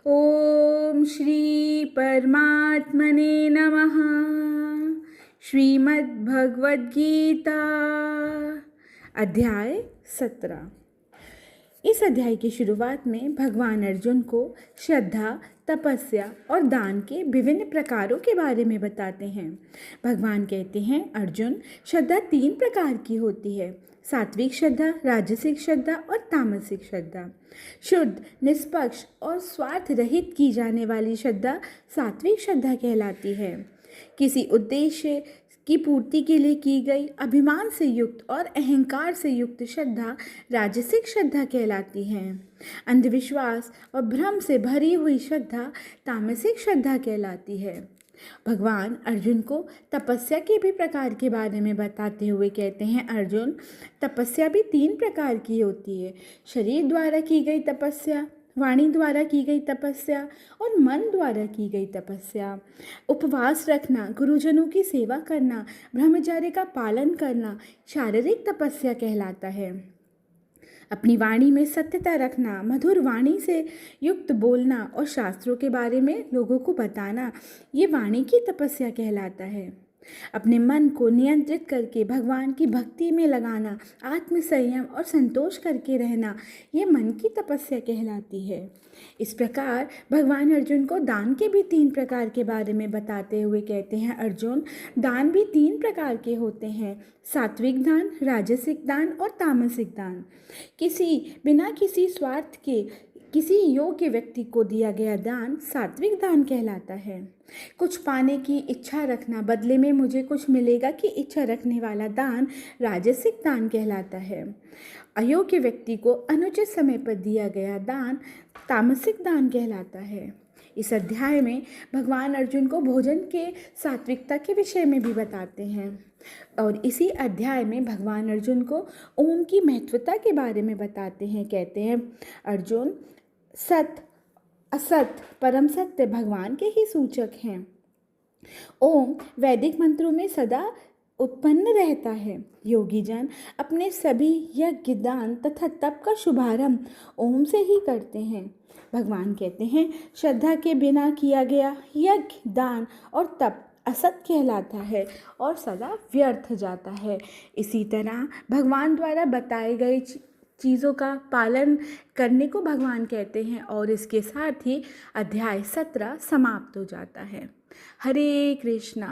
ओम श्री परमात्मने नमः। श्रीमद् भगवद गीता अध्याय 17। इस अध्याय की शुरुआत में भगवान अर्जुन को श्रद्धा, तपस्या और दान के विभिन्न प्रकारों के बारे में बताते हैं। भगवान कहते हैं, अर्जुन, श्रद्धा 3 प्रकार की होती है: सात्विक श्रद्धा, राजसिक श्रद्धा और तामसिक श्रद्धा। शुद्ध, निष्पक्ष और स्वार्थ रहित की जाने वाली श्रद्धा सात्विक श्रद्धा कहलाती है। किसी उद्देश्य की पूर्ति के लिए की गई अभिमान से युक्त और अहंकार से युक्त श्रद्धा राजसिक श्रद्धा कहलाती है। अंधविश्वास और भ्रम से भरी हुई श्रद्धा तामसिक श्रद्धा कहलाती है। भगवान अर्जुन को तपस्या के भी प्रकार के बारे में बताते हुए कहते हैं, अर्जुन, तपस्या भी 3 प्रकार की होती है: शरीर द्वारा की गई तपस्या, वाणी द्वारा की गई तपस्या और मन द्वारा की गई तपस्या। उपवास रखना, गुरुजनों की सेवा करना, ब्रह्मचर्य का पालन करना शारीरिक तपस्या कहलाता है। अपनी वाणी में सत्यता रखना, मधुर वाणी से युक्त बोलना और शास्त्रों के बारे में लोगों को बताना, ये वाणी की तपस्या कहलाता है। अपने मन को नियंत्रित करके भगवान की भक्ति में लगाना, आत्मसंयम और संतोष करके रहना, ये मन की तपस्या कहलाती है। इस प्रकार भगवान अर्जुन को दान के भी 3 प्रकार के बारे में बताते हुए कहते हैं, अर्जुन, दान भी 3 प्रकार के होते हैं: सात्विक दान, राजसिक दान और तामसिक दान। बिना किसी स्वार्थ के किसी योग्य व्यक्ति को दिया गया दान सात्विक दान कहलाता है। कुछ पाने की इच्छा रखना, बदले में मुझे कुछ मिलेगा की इच्छा रखने वाला दान राजसिक दान कहलाता है। अयोग्य व्यक्ति को अनुचित समय पर दिया गया दान तामसिक दान कहलाता है। इस अध्याय में भगवान अर्जुन को भोजन के सात्विकता के विषय में भी बताते हैं और इसी अध्याय में भगवान अर्जुन को ओम की महत्वता के बारे में बताते हैं। कहते हैं, अर्जुन, सत्य, असत्य, परम सत्य भगवान के ही सूचक हैं। ओम वैदिक मंत्रों में सदा उत्पन्न रहता है। योगी जन अपने सभी यज्ञ, दान तथा तप का शुभारंभ ओम से ही करते हैं। भगवान कहते हैं, श्रद्धा के बिना किया गया यज्ञ, दान और तप असत कहलाता है और सदा व्यर्थ जाता है। इसी तरह भगवान द्वारा बताए गए चीज़ों का पालन करने को भगवान कहते हैं और इसके साथ ही अध्याय 17 समाप्त हो जाता है। हरे कृष्णा।